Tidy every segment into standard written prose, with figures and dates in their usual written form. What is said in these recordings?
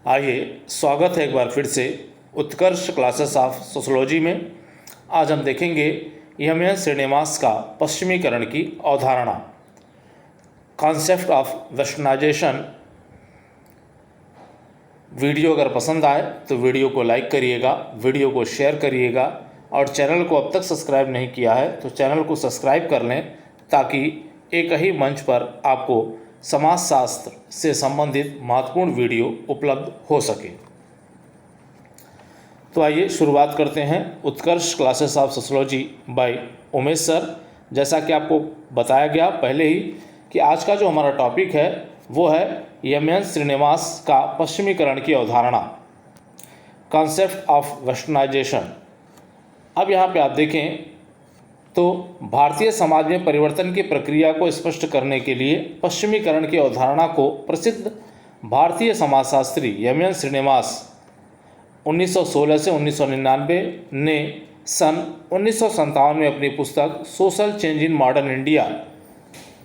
आइए, स्वागत है एक बार फिर से उत्कर्ष क्लासेस ऑफ सोशोलॉजी में। आज हम देखेंगे एम श्रीनिवास का पश्चिमीकरण की अवधारणा, कॉन्सेप्ट ऑफ वेस्टर्नाइजेशन। वीडियो अगर पसंद आए तो वीडियो को लाइक करिएगा, वीडियो को शेयर करिएगा और चैनल को अब तक सब्सक्राइब नहीं किया है तो चैनल को सब्सक्राइब कर लें ताकि एक ही मंच पर आपको समाजशास्त्र से संबंधित महत्वपूर्ण वीडियो उपलब्ध हो सके। तो आइए शुरुआत करते हैं Utkarsh classes of sociology by Umesh sir. जैसा कि आपको बताया गया पहले ही कि आज का जो हमारा टॉपिक है वो है एम श्रीनिवास का पश्चिमीकरण की अवधारणा, कॉन्सेप्ट ऑफ वेस्टर्नाइजेशन। अब यहाँ पे आप देखें तो भारतीय समाज में परिवर्तन की प्रक्रिया को स्पष्ट करने के लिए पश्चिमीकरण की अवधारणा को प्रसिद्ध भारतीय समाजशास्त्री एम श्रीनिवास 1916 से 1999 ने सन 1957 में अपनी पुस्तक social change in modern India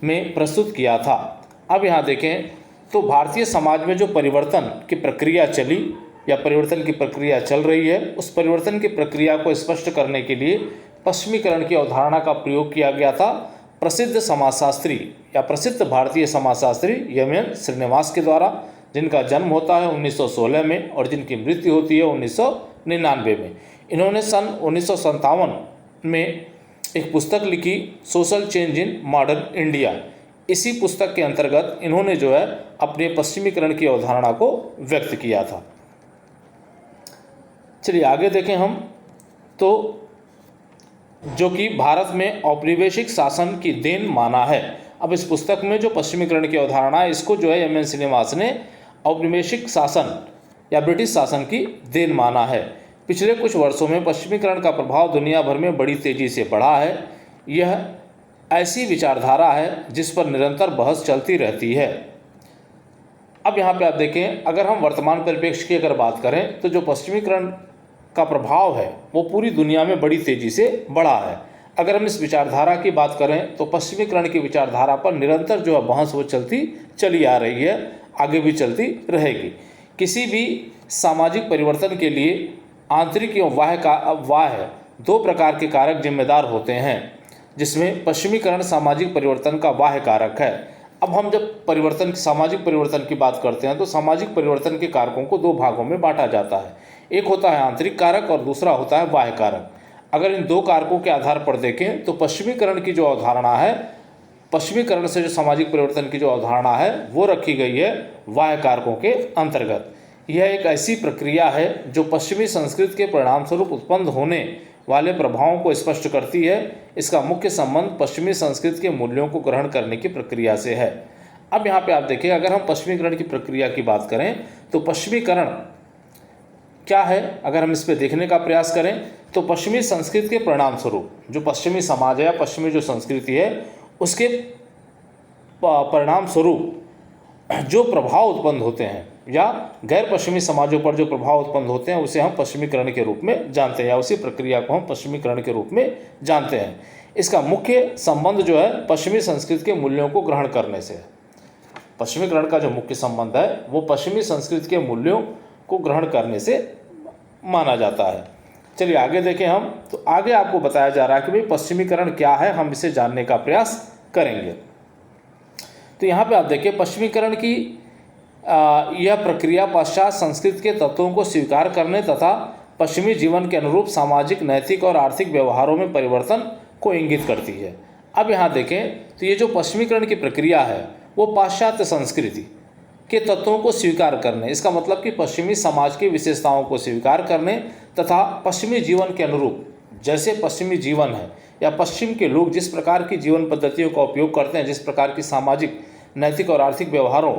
में प्रस्तुत किया था। अब यहाँ देखें तो भारतीय समाज में जो परिवर्तन की प्रक्रिया चली या परिवर्तन की प्रक्रिया चल रही है, उस परिवर्तन की प्रक्रिया को स्पष्ट करने के लिए पश्चिमीकरण की अवधारणा का प्रयोग किया गया था प्रसिद्ध समाजशास्त्री या प्रसिद्ध भारतीय समाजशास्त्री एम श्रीनिवास के द्वारा, जिनका जन्म होता है 1916 में और जिनकी मृत्यु होती है 1999 में। इन्होंने सन 1957 में एक पुस्तक लिखी, social change in modern India. इसी पुस्तक के अंतर्गत इन्होंने जो है अपने पश्चिमीकरण की अवधारणा को व्यक्त किया था। चलिए आगे देखें हम तो, जो कि भारत में औपनिवेशिक शासन की देन माना है। अब इस पुस्तक में जो पश्चिमीकरण की अवधारणा है, इसको जो है एम श्रीनिवास ने औपनिवेशिक शासन या ब्रिटिश शासन की देन माना है। पिछले कुछ वर्षों में पश्चिमीकरण का प्रभाव दुनिया भर में बड़ी तेजी से बढ़ा है। यह ऐसी विचारधारा है जिस पर निरंतर बहस चलती रहती है। अब यहाँ पे आप देखें, अगर हम वर्तमान परिप्रेक्ष्य की अगर बात करें तो जो पश्चिमीकरण का प्रभाव है वो पूरी दुनिया में बड़ी तेज़ी से बढ़ा है। अगर हम इस विचारधारा की बात करें तो पश्चिमीकरण की विचारधारा पर निरंतर जो है बहस वो चली आ रही है, आगे भी चलती रहेगी। किसी भी सामाजिक परिवर्तन के लिए आंतरिक एवं बाह्य दो प्रकार के कारक जिम्मेदार होते हैं, जिसमें पश्चिमीकरण सामाजिक परिवर्तन का बाह्य कारक है। अब हम जब सामाजिक परिवर्तन की बात करते हैं तो सामाजिक परिवर्तन के कारकों को दो भागों में बांटा जाता है। एक होता है आंतरिक कारक और दूसरा होता है बाह्य कारक। अगर इन दो कारकों के आधार पर देखें तो पश्चिमीकरण की जो अवधारणा है, पश्चिमीकरण से जो सामाजिक परिवर्तन की जो अवधारणा है वो रखी गई है बाह्य कारकों के अंतर्गत। यह एक ऐसी प्रक्रिया है जो पश्चिमी संस्कृति के परिणामस्वरूप उत्पन्न होने वाले प्रभावों को स्पष्ट करती है। इसका मुख्य संबंध पश्चिमी संस्कृति के मूल्यों को ग्रहण करने की प्रक्रिया से है। अब यहाँ पे आप देखिए, अगर हम पश्चिमीकरण की प्रक्रिया की बात करें तो पश्चिमीकरण क्या है, अगर हम इस पे देखने का प्रयास करें तो पश्चिमी संस्कृति के परिणाम स्वरूप जो पश्चिमी समाज है या पश्चिमी जो संस्कृति है उसके परिणाम स्वरूप जो प्रभाव उत्पन्न होते हैं या गैर पश्चिमी समाजों पर जो प्रभाव उत्पन्न होते हैं उसे हम पश्चिमीकरण के रूप में जानते हैं या उसी प्रक्रिया को हम पश्चिमीकरण के रूप में जानते हैं। इसका मुख्य संबंध जो है पश्चिमी संस्कृति के मूल्यों को ग्रहण करने से है। पश्चिमीकरण का जो मुख्य संबंध है वो पश्चिमी संस्कृति के मूल्यों को ग्रहण करने से माना जाता है। चलिए आगे देखें हम तो आगे आपको बताया जा रहा है कि भाई पश्चिमीकरण क्या है, हम इसे जानने का प्रयास करेंगे। तो यहाँ पे आप देखिए, पश्चिमीकरण की यह प्रक्रिया पाश्चात्य संस्कृति के तत्वों को स्वीकार करने तथा पश्चिमी जीवन के अनुरूप सामाजिक, नैतिक और आर्थिक व्यवहारों में परिवर्तन को इंगित करती है। अब यहाँ देखें तो ये जो पश्चिमीकरण की प्रक्रिया है वो पाश्चात्य संस्कृति के तत्वों को स्वीकार करने, इसका मतलब कि पश्चिमी समाज की विशेषताओं को स्वीकार करने तथा पश्चिमी जीवन के अनुरूप, जैसे पश्चिमी जीवन है या पश्चिम के लोग जिस प्रकार की जीवन पद्धतियों का उपयोग करते हैं, जिस प्रकार की सामाजिक, नैतिक और आर्थिक व्यवहारों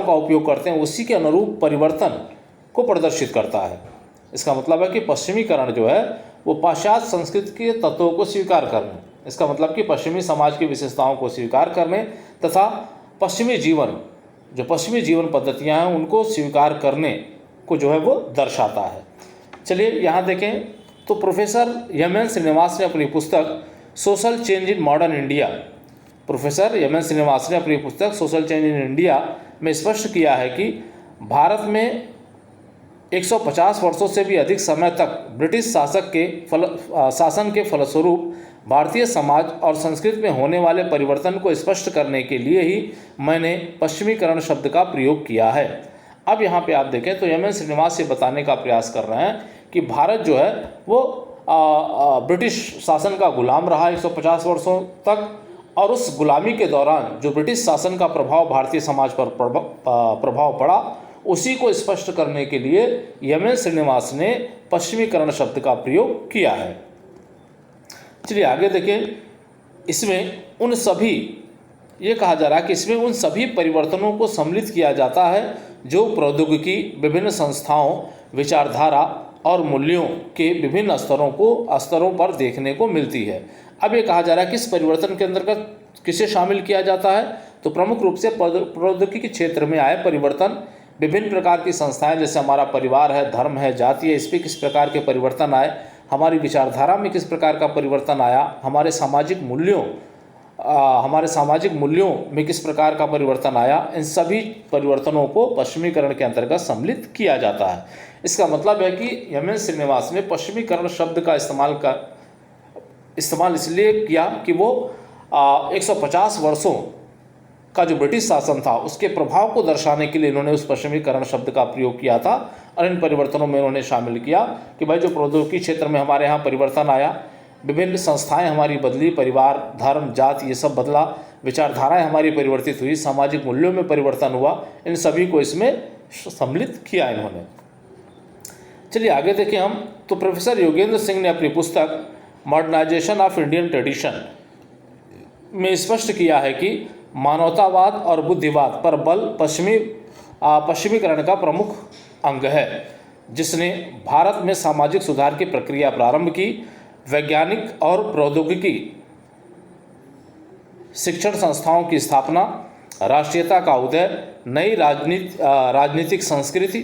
का उपयोग करते हैं, उसी के अनुरूप परिवर्तन को प्रदर्शित करता है। इसका मतलब है कि पश्चिमीकरण जो है वो पाश्चात्य संस्कृति के तत्वों को स्वीकार करने, इसका मतलब कि पश्चिमी समाज की विशेषताओं को स्वीकार करने तथा पश्चिमी जीवन पद्धतियां हैं उनको स्वीकार करने को जो है वो दर्शाता है। चलिए यहाँ देखें तो प्रोफेसर एम श्रीनिवास ने अपनी पुस्तक social change in modern India professor M N Srinivas ने अपनी पुस्तक सोशल चेंज इन इंडिया में स्पष्ट किया है कि भारत में 150 वर्षों से भी अधिक समय तक ब्रिटिश शासन के फलस्वरूप भारतीय समाज और संस्कृति में होने वाले परिवर्तन को स्पष्ट करने के लिए ही मैंने पश्चिमीकरण शब्द का प्रयोग किया है। अब यहाँ पे आप देखें तो एम एन श्रीनिवास ये बताने का प्रयास कर रहे हैं कि भारत जो है वो ब्रिटिश शासन का गुलाम रहा 150 वर्षों तक, और उस गुलामी के दौरान जो ब्रिटिश शासन का प्रभाव भारतीय समाज पर प्रभाव पड़ा, उसी को स्पष्ट करने के लिए एम एन श्रीनिवास ने पश्चिमीकरण शब्द का प्रयोग किया है। चलिए आगे देखें। इसमें उन सभी, ये कहा जा रहा है कि इसमें उन सभी परिवर्तनों को सम्मिलित किया जाता है जो प्रौद्योगिकी, विभिन्न संस्थाओं, विचारधारा और मूल्यों के विभिन्न स्तरों पर देखने को मिलती है। अब ये कहा जा रहा है कि इस परिवर्तन के अंतर्गत किसे शामिल किया जाता है, तो प्रमुख रूप से प्रौद्योगिकी के क्षेत्र में आए परिवर्तन, विभिन्न प्रकार की संस्थाएं जैसे हमारा परिवार है, धर्म है, जाति है, इस पर किस प्रकार के परिवर्तन आए, हमारी विचारधारा में किस प्रकार का परिवर्तन आया, हमारे सामाजिक मूल्यों में किस प्रकार का परिवर्तन आया, इन सभी परिवर्तनों को पश्चिमीकरण के अंतर्गत सम्मिलित किया जाता है। इसका मतलब है कि एम एन श्रीनिवास ने पश्चिमीकरण शब्द का इस्तेमाल इसलिए किया कि वो 150 वर्षों का जो ब्रिटिश शासन था उसके प्रभाव को दर्शाने के लिए इन्होंने उस पश्चिमीकरण शब्द का प्रयोग किया था, और इन परिवर्तनों में उन्होंने शामिल किया कि भाई जो प्रौद्योगिकी क्षेत्र में हमारे यहाँ परिवर्तन आया, विभिन्न संस्थाएं हमारी बदली, परिवार, धर्म, जाति ये सब बदला, विचारधाराएं हमारी परिवर्तित हुई, सामाजिक मूल्यों में परिवर्तन हुआ, इन सभी को इसमें सम्मिलित किया इन्होंने। चलिए आगे देखें हम। तो प्रोफेसर योगेंद्र सिंह ने अपनी पुस्तक मॉडर्नाइजेशन ऑफ इंडियन ट्रेडिशन में स्पष्ट किया है कि मानवतावाद और बुद्धिवाद पर बल पश्चिमीकरण का प्रमुख अंग है, जिसने भारत में सामाजिक सुधार की प्रक्रिया प्रारंभ की। वैज्ञानिक और प्रौद्योगिकी शिक्षण संस्थाओं की स्थापना, राष्ट्रीयता का उदय, नई राजनीतिक संस्कृति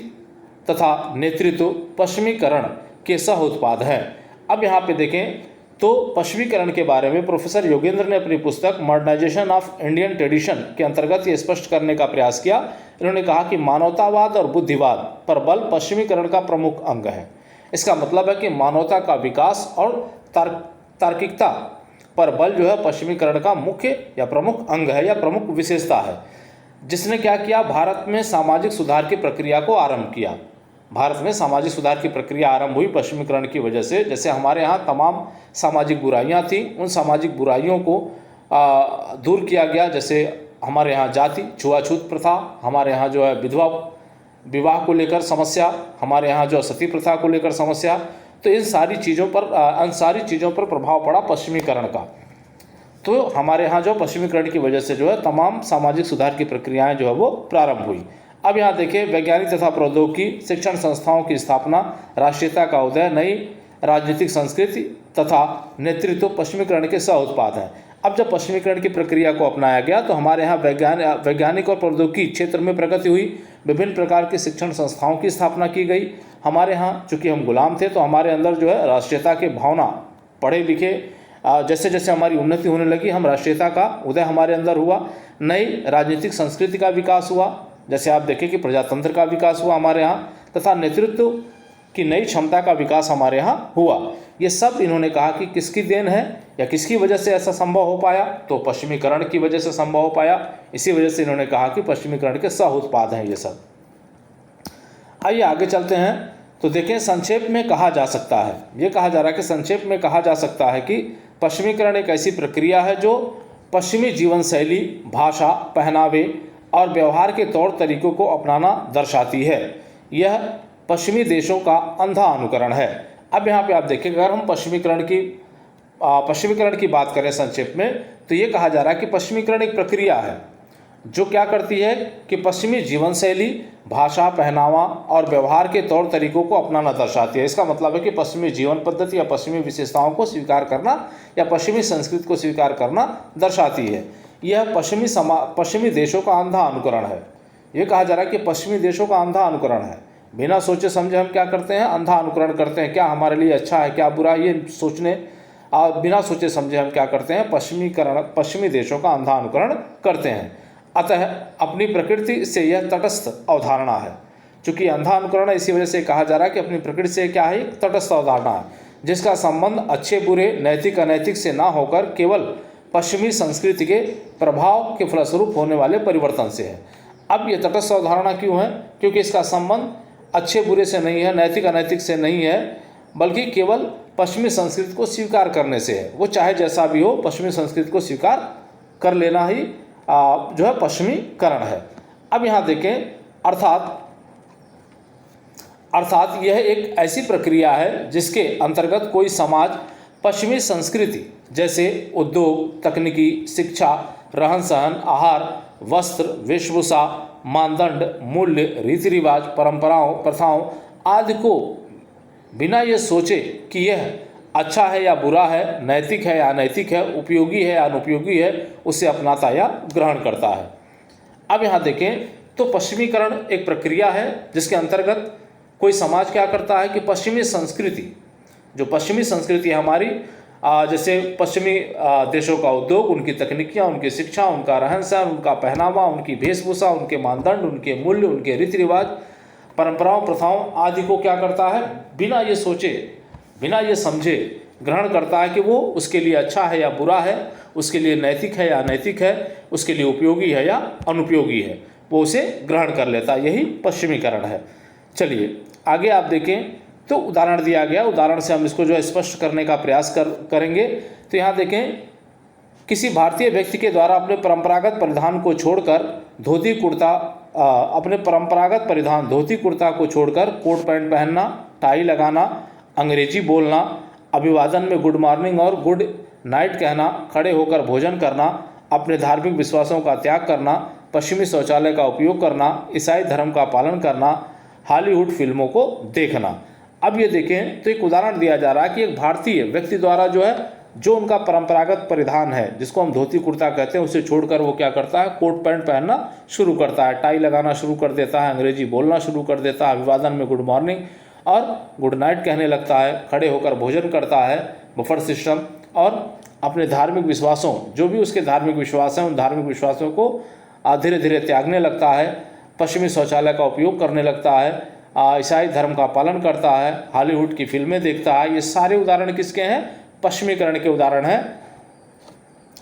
तथा नेतृत्व पश्चिमीकरण के सह उत्पाद हैं। अब यहाँ पे देखें तो पश्चिमीकरण के बारे में प्रोफेसर योगेंद्र ने अपनी पुस्तक मॉडर्नाइजेशन ऑफ इंडियन ट्रेडिशन के अंतर्गत ये स्पष्ट करने का प्रयास किया। इन्होंने कहा कि मानवतावाद और बुद्धिवाद पर बल पश्चिमीकरण का प्रमुख अंग है। इसका मतलब है कि मानवता का विकास और तार्किकता पर बल जो है पश्चिमीकरण का मुख्य या प्रमुख अंग है या प्रमुख विशेषता है, जिसने क्या किया, भारत में सामाजिक सुधार की प्रक्रिया को आरंभ किया। भारत में सामाजिक सुधार की प्रक्रिया आरंभ हुई पश्चिमीकरण की वजह से। जैसे हमारे यहाँ तमाम सामाजिक बुराइयाँ थी, उन सामाजिक बुराइयों को दूर किया गया। जैसे हमारे यहाँ जाति छुआछूत प्रथा, हमारे यहाँ जो है विधवा विवाह को लेकर समस्या, हमारे यहाँ जो सती प्रथा को लेकर समस्या, तो इन सारी चीज़ों पर प्रभाव पड़ा पश्चिमीकरण का। तो हमारे यहाँ जो पश्चिमीकरण की वजह से जो है तमाम सामाजिक सुधार की प्रक्रियाएँ जो है वो प्रारंभ हुई। अब यहाँ देखिए, वैज्ञानिक तथा प्रौद्योगिकी शिक्षण संस्थाओं की स्थापना, राष्ट्रीयता का उदय, नई राजनीतिक संस्कृति तथा नेतृत्व पश्चिमीकरण के सह उत्पाद हैं। अब जब पश्चिमीकरण की प्रक्रिया को अपनाया गया तो हमारे यहाँ वैज्ञानिक और प्रौद्योगिकी क्षेत्र में प्रगति हुई, विभिन्न प्रकार के शिक्षण संस्थाओं की स्थापना की गई। हमारे यहाँ चूँकि हम गुलाम थे तो हमारे अंदर जो है राष्ट्रीयता के भावना, पढ़े लिखे जैसे जैसे हमारी उन्नति होने लगी, हम राष्ट्रीयता का उदय हमारे अंदर हुआ। नई राजनीतिक संस्कृति का विकास हुआ, जैसे आप देखें कि प्रजातंत्र का विकास हुआ हमारे यहाँ, तथा नेतृत्व की नई क्षमता का विकास हमारे यहाँ हुआ। ये सब इन्होंने कहा कि किसकी देन है या किसकी वजह से ऐसा संभव हो पाया, तो पश्चिमीकरण की वजह से संभव हो पाया। इसी वजह से इन्होंने कहा कि पश्चिमीकरण के सह उत्पाद हैं ये सब। आइए आगे चलते हैं। तो देखें, संक्षेप में कहा जा सकता है, ये कहा जा रहा है कि संक्षेप में कहा जा सकता है कि पश्चिमीकरण एक ऐसी प्रक्रिया है जो पश्चिमी जीवन शैली, भाषा, पहनावे और व्यवहार के तौर तरीकों को अपनाना दर्शाती है। यह पश्चिमी देशों का अंधा अनुकरण है। अब यहाँ पे आप देखें, अगर हम पश्चिमीकरण की बात करें संक्षेप में, तो ये कहा जा रहा है कि पश्चिमीकरण एक प्रक्रिया है जो क्या करती है कि पश्चिमी जीवन शैली, भाषा, पहनावा और व्यवहार के तौर तरीकों को अपनाना दर्शाती है। इसका मतलब है कि पश्चिमी जीवन पद्धति या पश्चिमी विशेषताओं को स्वीकार करना या पश्चिमी संस्कृति को स्वीकार करना दर्शाती है। यह पश्चिमी देशों का अंधा अनुकरण है। ये कहा जा रहा है कि पश्चिमी देशों का अंधा अनुकरण है। बिना सोचे समझे हम क्या करते हैं, अंधा अनुकरण करते हैं, क्या हमारे लिए अच्छा है क्या बुरा, ये बिना सोचे समझे हम क्या करते हैं, पश्चिमी देशों का अंधा अनुकरण करते हैं। अतः अपनी प्रकृति से यह तटस्थ अवधारणा है। चूंकि अंधा अनुकरण है, इसी वजह से कहा जा रहा है कि अपनी प्रकृति से क्या है, तटस्थ अवधारणा है, जिसका संबंध अच्छे बुरे, नैतिक अनैतिक से ना होकर केवल पश्चिमी संस्कृति के प्रभाव के फलस्वरूप होने वाले परिवर्तन से है। अब ये तटस्थ अवधारणा क्यों है? क्योंकि इसका संबंध अच्छे बुरे से नहीं है, नैतिक अनैतिक से नहीं है, बल्कि केवल पश्चिमी संस्कृति को स्वीकार करने से है। वो चाहे जैसा भी हो, पश्चिमी संस्कृति को स्वीकार कर लेना ही जो है पश्चिमीकरण है। अब यहाँ देखें, अर्थात यह एक ऐसी प्रक्रिया है जिसके अंतर्गत कोई समाज पश्चिमी संस्कृति जैसे उद्योग, तकनीकी, शिक्षा, रहन सहन, आहार, वस्त्र, वेशभूषा, मानदंड, मूल्य, रीति रिवाज, परंपराओं, प्रथाओं आदि को बिना ये सोचे कि यह अच्छा है या बुरा है, नैतिक है या अनैतिक है, उपयोगी है या अनुपयोगी है, उसे अपनाता या ग्रहण करता है। अब यहाँ देखें तो पश्चिमीकरण एक प्रक्रिया है जिसके अंतर्गत कोई समाज क्या करता है कि पश्चिमी संस्कृति, जो पश्चिमी संस्कृति है हमारी, जैसे पश्चिमी देशों का उद्योग, उनकी तकनीकियाँ, उनकी शिक्षा, उनका रहन सहन, उनका पहनावा, उनकी वेशभूषा, उनके मानदंड, उनके मूल्य, उनके रीति रिवाज, परंपराओं, प्रथाओं आदि को क्या करता है, बिना ये सोचे, बिना ये समझे ग्रहण करता है कि वो उसके लिए अच्छा है या बुरा है, उसके लिए नैतिक है या अनैतिक है, उसके लिए उपयोगी है या अनुपयोगी है, वो उसे ग्रहण कर लेता है। यही पश्चिमीकरण है। चलिए आगे आप देखें तो उदाहरण दिया गया, उदाहरण से हम इसको जो है स्पष्ट करने का प्रयास करेंगे। तो यहाँ देखें, किसी भारतीय व्यक्ति के द्वारा अपने परंपरागत परिधान को छोड़कर धोती कुर्ता को छोड़कर कोट पैंट पहनना, टाई लगाना, अंग्रेजी बोलना, अभिवादन में गुड मॉर्निंग और गुड नाइट कहना, खड़े होकर भोजन करना, अपने धार्मिक विश्वासों का त्याग करना, पश्चिमी शौचालय का उपयोग करना, ईसाई धर्म का पालन करना, हॉलीवुड फिल्मों को देखना। अब ये देखें तो एक उदाहरण दिया जा रहा है कि एक भारतीय व्यक्ति द्वारा जो है, जो उनका परंपरागत परिधान है जिसको हम धोती कुर्ता कहते हैं, उसे छोड़कर वो क्या करता है, कोट पैंट पहनना शुरू करता है, टाई लगाना शुरू कर देता है, अंग्रेजी बोलना शुरू कर देता है, अभिवादन में गुड मॉर्निंग और गुड नाइट कहने लगता है, खड़े होकर भोजन करता है, बफर सिस्टम, और अपने धार्मिक विश्वासों, जो भी उसके धार्मिक विश्वास हैं, उन धार्मिक विश्वासों को धीरे धीरे त्यागने लगता है, पश्चिमी शौचालय का उपयोग करने लगता है, ईसाई धर्म का पालन करता है, हॉलीवुड की फिल्में देखता है। ये सारे उदाहरण किसके हैं, पश्चिमीकरण के उदाहरण हैं।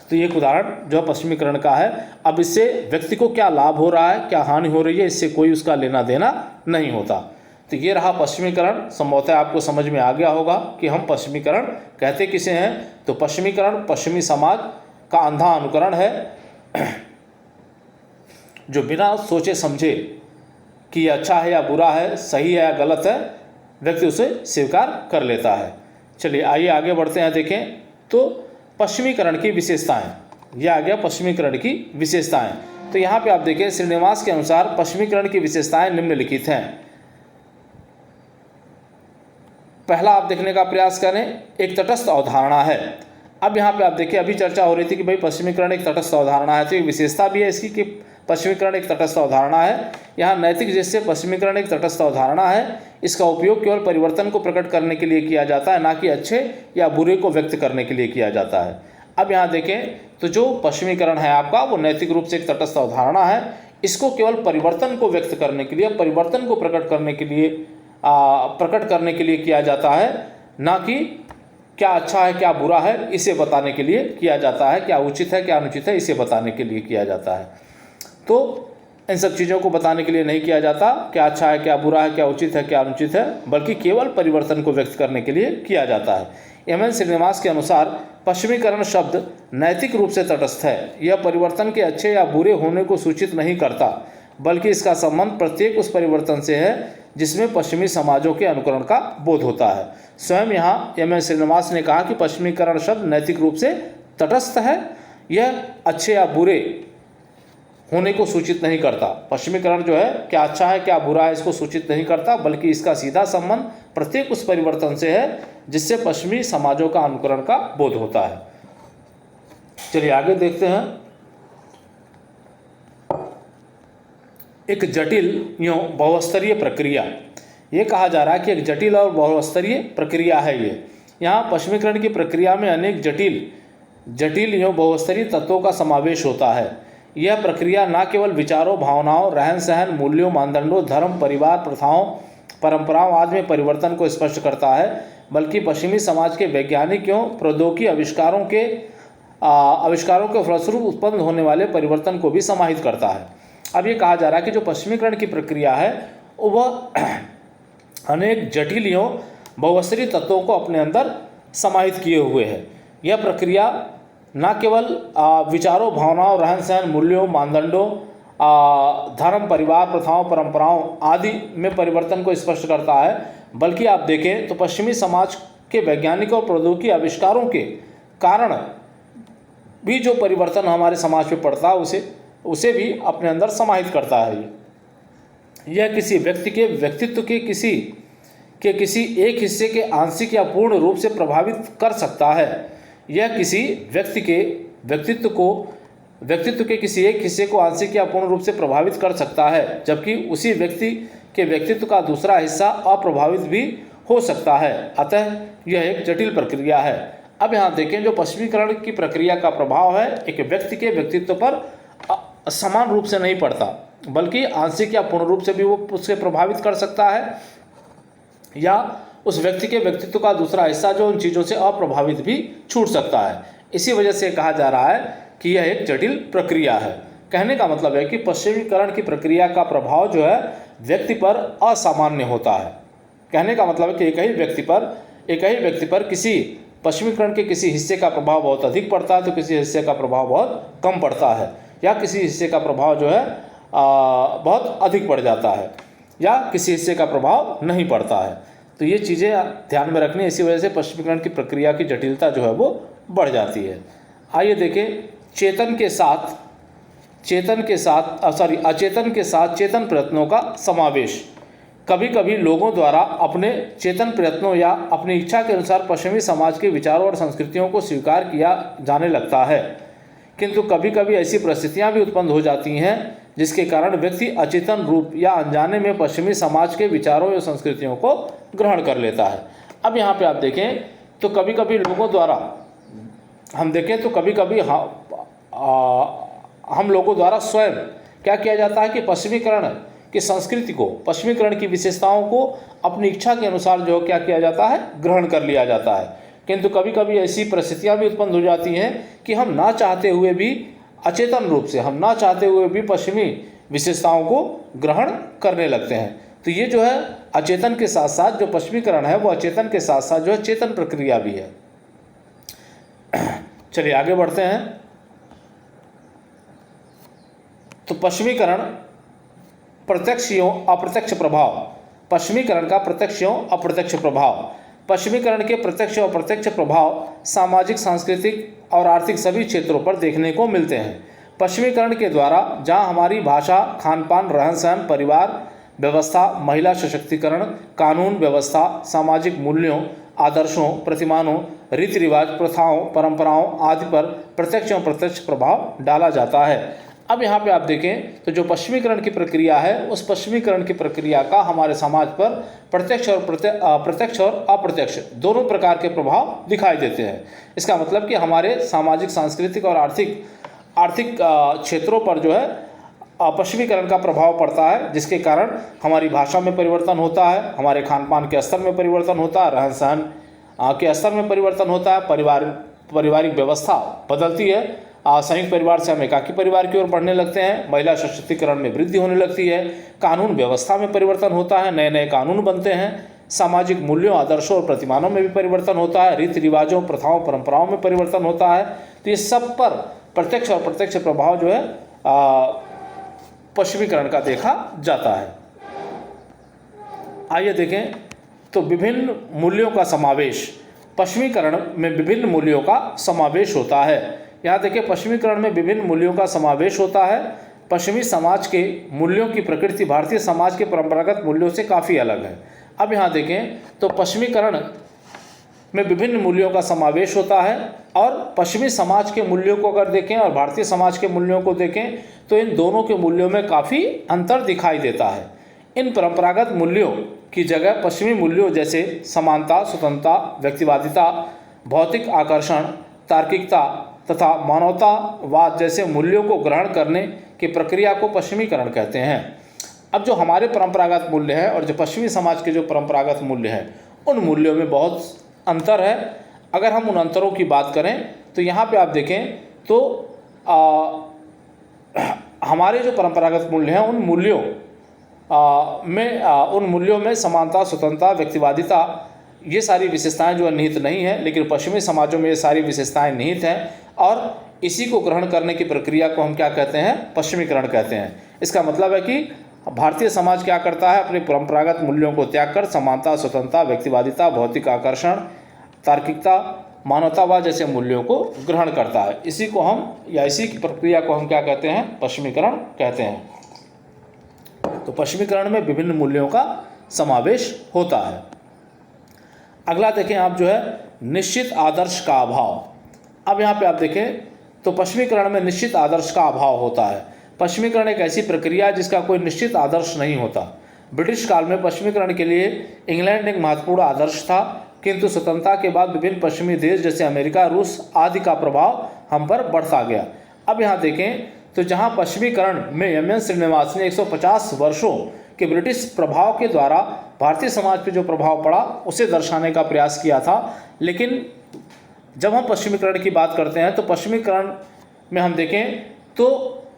तो ये एक उदाहरण जो पश्चिमीकरण का है। अब इससे व्यक्ति को क्या लाभ हो रहा है, क्या हानि हो रही है, इससे कोई उसका लेना देना नहीं होता। तो ये रहा पश्चिमीकरण। संभवतः आपको समझ में आ गया होगा कि हम पश्चिमीकरण कहते किसे हैं। तो पश्चिमीकरण पश्चिमी समाज का अंधा अनुकरण है जो बिना सोचे समझे कि अच्छा है या बुरा है, सही है या गलत है, व्यक्ति उसे स्वीकार कर लेता है। चलिए आइए आगे बढ़ते हैं। देखें तो पश्चिमीकरण की विशेषताएं, यह आ गया पश्चिमीकरण की विशेषताएं। तो यहाँ पे आप देखें, श्रीनिवास के अनुसार पश्चिमीकरण की विशेषताएं निम्नलिखित हैं। पहला आप देखने का प्रयास करें, एक तटस्थ अवधारणा है। अब यहाँ पे आप देखिए, अभी चर्चा हो रही थी कि भाई पश्चिमीकरण एक तटस्थ अवधारणा है, तो एक विशेषता भी है इसकी कि पश्चिमीकरण एक तटस्थ अवधारणा है। यहाँ नैतिक दृष्टि से पश्चिमीकरण एक तटस्थ अवधारणा है। इसका उपयोग केवल परिवर्तन को प्रकट करने के लिए किया जाता है, ना कि अच्छे या बुरे को व्यक्त करने के लिए किया जाता है। अब यहाँ देखें तो जो पश्चिमीकरण है आपका, वो नैतिक रूप से एक तटस्थ अवधारणा है। इसको केवल परिवर्तन को व्यक्त करने के लिए, परिवर्तन को प्रकट करने के लिए किया जाता है, ना कि क्या अच्छा है क्या बुरा है इसे बताने के लिए किया जाता है, क्या उचित है क्या अनुचित है इसे बताने के लिए किया जाता है। तो इन सब चीज़ों को बताने के लिए नहीं किया जाता, क्या अच्छा है क्या बुरा है, क्या उचित है क्या अनुचित है, बल्कि केवल परिवर्तन को व्यक्त करने के लिए किया जाता है। एम.एन. श्रीनिवास के अनुसार पश्चिमीकरण शब्द नैतिक रूप से तटस्थ है। यह परिवर्तन के अच्छे या बुरे होने को सूचित नहीं करता, बल्कि इसका संबंध प्रत्येक उस परिवर्तन से है जिसमें पश्चिमी समाजों के अनुकरण का बोध होता है। स्वयं यहाँ एम.एन. श्रीनिवास ने कहा कि पश्चिमीकरण शब्द नैतिक रूप से तटस्थ है, यह अच्छे या बुरे होने को सूचित नहीं करता। पश्चिमीकरण जो है क्या अच्छा है क्या बुरा है इसको सूचित नहीं करता, बल्कि इसका सीधा संबंध प्रत्येक उस परिवर्तन से है जिससे पश्चिमी समाजों का अनुकरण का बोध होता है। चलिए आगे देखते हैं। एक जटिल एवं बहुस्तरीय प्रक्रिया, ये कहा जा रहा है कि एक जटिल और बहुस्तरीय प्रक्रिया है ये। यहाँ पश्चिमीकरण की प्रक्रिया में अनेक जटिल एवं बहुस्तरीय तत्वों का समावेश होता है। यह प्रक्रिया न केवल विचारों, भावनाओं, रहन सहन, मूल्यों, मानदंडों, धर्म, परिवार, प्रथाओं, परंपराओं आदि में परिवर्तन को स्पष्ट करता है, बल्कि पश्चिमी समाज के वैज्ञानिकों, प्रौद्योगिकी आविष्कारों के फलस्वरूप उत्पन्न होने वाले परिवर्तन को भी समाहित करता है। अब ये कहा जा रहा है कि जो पश्चिमीकरण की प्रक्रिया है वह अनेक जटिल एवं बहुस्तरीय तत्वों को अपने अंदर समाहित किए हुए है। यह प्रक्रिया न केवल विचारों, भावनाओं, रहन सहन, मूल्यों, मानदंडों, धर्म, परिवार, प्रथाओं, परंपराओं आदि में परिवर्तन को स्पष्ट करता है, बल्कि आप देखें तो पश्चिमी समाज के वैज्ञानिकों और प्रौद्योगिकी आविष्कारों के कारण भी जो परिवर्तन हमारे समाज में पड़ता है उसे भी अपने अंदर समाहित करता है। यह किसी व्यक्ति के व्यक्तित्व के किसी एक हिस्से के आंशिक या पूर्ण रूप से प्रभावित कर सकता है। यह किसी व्यक्ति के व्यक्तित्व के किसी एक हिस्से को आंशिक या पूर्ण रूप से प्रभावित कर सकता है, जबकि उसी व्यक्ति के व्यक्तित्व का दूसरा हिस्सा अप्रभावित भी हो सकता है। अतः यह एक जटिल प्रक्रिया है। अब यहाँ देखें, जो पश्चिमीकरण की प्रक्रिया का प्रभाव है एक व्यक्ति के व्यक्तित्व पर समान रूप से नहीं पड़ता, बल्कि आंशिक या पूर्ण रूप से भी वो उससे प्रभावित कर सकता है, या उस व्यक्ति के व्यक्तित्व का दूसरा हिस्सा जो उन चीज़ों से अप्रभावित भी छूट सकता है। इसी वजह से कहा जा रहा है कि यह एक जटिल प्रक्रिया है। कहने का मतलब है कि पश्चिमीकरण की प्रक्रिया का प्रभाव जो है व्यक्ति पर असामान्य होता है। कहने का मतलब है कि एक ही व्यक्ति पर किसी पश्चिमीकरण के किसी हिस्से का प्रभाव बहुत अधिक पड़ता है तो किसी हिस्से का प्रभाव बहुत कम पड़ता है, या किसी हिस्से का प्रभाव जो है बहुत अधिक पड़ जाता है, या किसी हिस्से का प्रभाव नहीं पड़ता है। तो ये चीज़ें ध्यान में रखनी। इसी वजह से पश्चिमीकरण की प्रक्रिया की जटिलता जो है वो बढ़ जाती है। आइए देखें, अचेतन के साथ चेतन प्रयत्नों का समावेश। कभी कभी लोगों द्वारा अपने चेतन प्रयत्नों या अपनी इच्छा के अनुसार पश्चिमी समाज के विचारों और संस्कृतियों को स्वीकार किया जाने लगता है, किंतु कभी कभी ऐसी परिस्थितियां भी उत्पन्न हो जाती हैं जिसके कारण व्यक्ति अचेतन रूप या अनजाने में पश्चिमी समाज के विचारों या संस्कृतियों को ग्रहण कर लेता है। अब यहाँ पे आप देखें तो कभी कभी लोगों द्वारा हम लोगों द्वारा स्वयं क्या किया जाता है कि पश्चिमीकरण की संस्कृति को, पश्चिमीकरण की विशेषताओं को अपनी इच्छा के अनुसार जो क्या किया जाता है, ग्रहण कर लिया जाता है। किंतु कभी कभी ऐसी परिस्थितियां भी उत्पन्न हो जाती हैं कि हम ना चाहते हुए भी, अचेतन रूप से हम ना चाहते हुए भी पश्चिमी विशेषताओं को ग्रहण करने लगते हैं। तो ये जो है अचेतन के साथ साथ जो पश्चिमीकरण है वो अचेतन के साथ साथ जो है चेतन प्रक्रिया भी है। चलिए आगे बढ़ते हैं। तो पश्चिमीकरण प्रत्यक्ष एवं अप्रत्यक्ष प्रभाव। पश्चिमीकरण का प्रत्यक्ष एवं अप्रत्यक्ष प्रभाव। पश्चिमीकरण के प्रत्यक्ष और अप्रत्यक्ष प्रभाव सामाजिक, सांस्कृतिक और आर्थिक सभी क्षेत्रों पर देखने को मिलते हैं। पश्चिमीकरण के द्वारा जहां हमारी भाषा, खान पान, रहन सहन, परिवार व्यवस्था, महिला सशक्तिकरण, कानून व्यवस्था, सामाजिक मूल्यों, आदर्शों, प्रतिमानों, रीति रिवाज, प्रथाओं, परंपराओं आदि पर प्रत्यक्ष और अप्रत्यक्ष प्रभाव डाला जाता है। अब यहाँ पे आप देखें तो जो पश्चिमीकरण की प्रक्रिया है उस पश्चिमीकरण की प्रक्रिया का हमारे समाज पर प्रत्यक्ष और अप्रत्यक्ष दोनों प्रकार के प्रभाव दिखाई देते हैं। इसका मतलब कि हमारे सामाजिक, सांस्कृतिक और आर्थिक क्षेत्रों पर जो है पश्चिमीकरण का प्रभाव पड़ता है, जिसके कारण हमारी भाषा में परिवर्तन होता है, हमारे खान पान के स्तर में परिवर्तन होता है, रहन सहन के स्तर में परिवर्तन होता है, पारिवारिक व्यवस्था बदलती है, संयुक्त परिवार से हम एकाकी परिवार की ओर बढ़ने लगते हैं, महिला सशक्तिकरण में वृद्धि होने लगती है, कानून व्यवस्था में परिवर्तन होता है, नए नए कानून बनते हैं, सामाजिक मूल्यों, आदर्शों और प्रतिमानों में भी परिवर्तन होता है, रीति रिवाजों, प्रथाओं, परंपराओं में परिवर्तन होता है। तो ये सब पर प्रत्यक्ष और अप्रत्यक्ष प्रभाव जो है पश्चिमीकरण का देखा जाता है। आइए देखें तो विभिन्न मूल्यों का समावेश। पश्चिमीकरण में विभिन्न मूल्यों का समावेश होता है। यहाँ देखिए, पश्चिमीकरण में विभिन्न मूल्यों का समावेश होता है। पश्चिमी समाज के मूल्यों की प्रकृति भारतीय समाज के परंपरागत मूल्यों से काफ़ी अलग है। अब यहाँ देखें तो पश्चिमीकरण में विभिन्न मूल्यों का समावेश होता है, और पश्चिमी समाज के मूल्यों को अगर देखें और भारतीय समाज के मूल्यों को देखें तो इन दोनों के मूल्यों में काफ़ी अंतर दिखाई देता है। इन परंपरागत मूल्यों की जगह पश्चिमी मूल्यों जैसे समानता, स्वतंत्रता, व्यक्तिवादिता, भौतिक आकर्षण, तार्किकता तथा मानवतावाद जैसे मूल्यों को ग्रहण करने की प्रक्रिया को पश्चिमीकरण कहते हैं। अब जो हमारे परंपरागत मूल्य है और जो पश्चिमी समाज के जो परंपरागत मूल्य हैं, उन मूल्यों में बहुत अंतर है। अगर हम उन अंतरों की बात करें तो यहाँ पे आप देखें तो हमारे जो परंपरागत मूल्य हैं, उन मूल्यों में समानता, स्वतंत्रता, व्यक्तिवादिता, ये सारी विशेषताएं जो निहित नहीं है, लेकिन पश्चिमी समाजों में ये सारी विशेषताएं निहित हैं और इसी को ग्रहण करने की प्रक्रिया को हम क्या कहते हैं? पश्चिमीकरण कहते हैं। इसका मतलब है कि भारतीय समाज क्या करता है? अपने परंपरागत मूल्यों को त्याग कर समानता, स्वतंत्रता, व्यक्तिवादिता, भौतिक आकर्षण, तार्किकता, मानवतावाद जैसे मूल्यों को ग्रहण करता है। इसी को हम या इसी की प्रक्रिया को हम क्या कहते हैं? पश्चिमीकरण कहते हैं। तो पश्चिमीकरण में विभिन्न मूल्यों का समावेश होता है। अगला देखें आप जो है निश्चित आदर्श का अभाव। अब यहाँ पे आप देखें तो पश्चिमीकरण में निश्चित आदर्श का अभाव होता है। पश्चिमीकरण एक ऐसी प्रक्रिया है जिसका कोई निश्चित आदर्श नहीं होता। ब्रिटिश काल में पश्चिमीकरण के लिए इंग्लैंड एक महत्वपूर्ण आदर्श था, किंतु स्वतंत्रता के बाद विभिन्न पश्चिमी देश जैसे अमेरिका, रूस आदि का प्रभाव हम पर बढ़ता गया। अब यहाँ देखें तो जहाँ पश्चिमीकरण में एम.एन. श्रीनिवास ने 150 वर्षों के ब्रिटिश प्रभाव के द्वारा भारतीय समाज पर जो प्रभाव पड़ा उसे दर्शाने का प्रयास किया था, लेकिन जब हम पश्चिमीकरण की बात करते हैं तो पश्चिमीकरण में हम देखें तो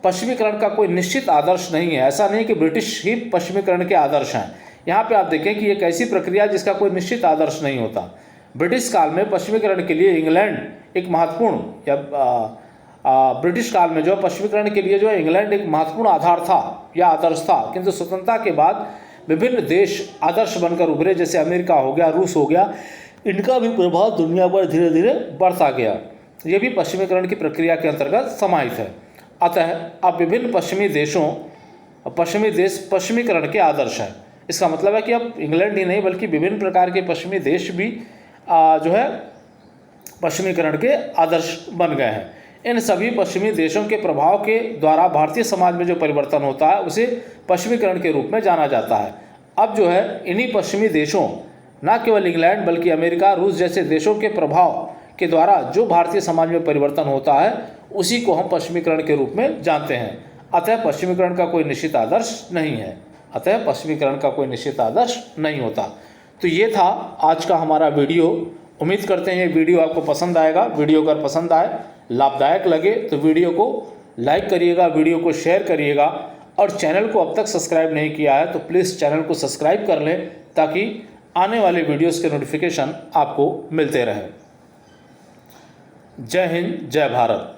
पश्चिमीकरण का कोई निश्चित आदर्श नहीं है। ऐसा नहीं कि ब्रिटिश ही पश्चिमीकरण के आदर्श हैं। यहाँ पे आप देखें कि एक ऐसी प्रक्रिया जिसका कोई निश्चित आदर्श नहीं होता। ब्रिटिश काल में पश्चिमीकरण के लिए इंग्लैंड एक महत्वपूर्ण ब्रिटिश काल में जो पश्चिमीकरण के लिए जो है इंग्लैंड एक महत्वपूर्ण आधार था या आदर्श था, किंतु स्वतंत्रता के बाद विभिन्न देश आदर्श बनकर उभरे, जैसे अमेरिका हो गया, रूस हो गया, इनका भी प्रभाव दुनिया पर धीरे धीरे बढ़ता गया। ये भी पश्चिमीकरण की प्रक्रिया के अंतर्गत समाहित है। अतः अब विभिन्न पश्चिमी देश पश्चिमीकरण के आदर्श हैं। इसका मतलब है कि अब इंग्लैंड ही नहीं बल्कि विभिन्न प्रकार के पश्चिमी देश भी जो है पश्चिमीकरण के आदर्श बन गए हैं। इन सभी पश्चिमी देशों के प्रभाव के द्वारा भारतीय समाज में जो परिवर्तन होता है उसे पश्चिमीकरण के रूप में जाना जाता है। अब जो है इन्हीं पश्चिमी देशों, न केवल इंग्लैंड बल्कि अमेरिका, रूस जैसे देशों के प्रभाव के द्वारा जो भारतीय समाज में परिवर्तन होता है उसी को हम पश्चिमीकरण के रूप में जानते हैं। अतः पश्चिमीकरण का कोई निश्चित आदर्श नहीं है। अतः पश्चिमीकरण का कोई निश्चित आदर्श नहीं होता। तो ये था आज का हमारा वीडियो। उम्मीद करते हैं ये वीडियो आपको पसंद आएगा। वीडियो अगर पसंद आए, लाभदायक लगे तो वीडियो को लाइक करिएगा, वीडियो को शेयर करिएगा और चैनल को अब तक सब्सक्राइब नहीं किया है तो प्लीज़ चैनल को सब्सक्राइब कर लें ताकि आने वाले वीडियोस के नोटिफिकेशन आपको मिलते रहे। जय हिंद, जय भारत।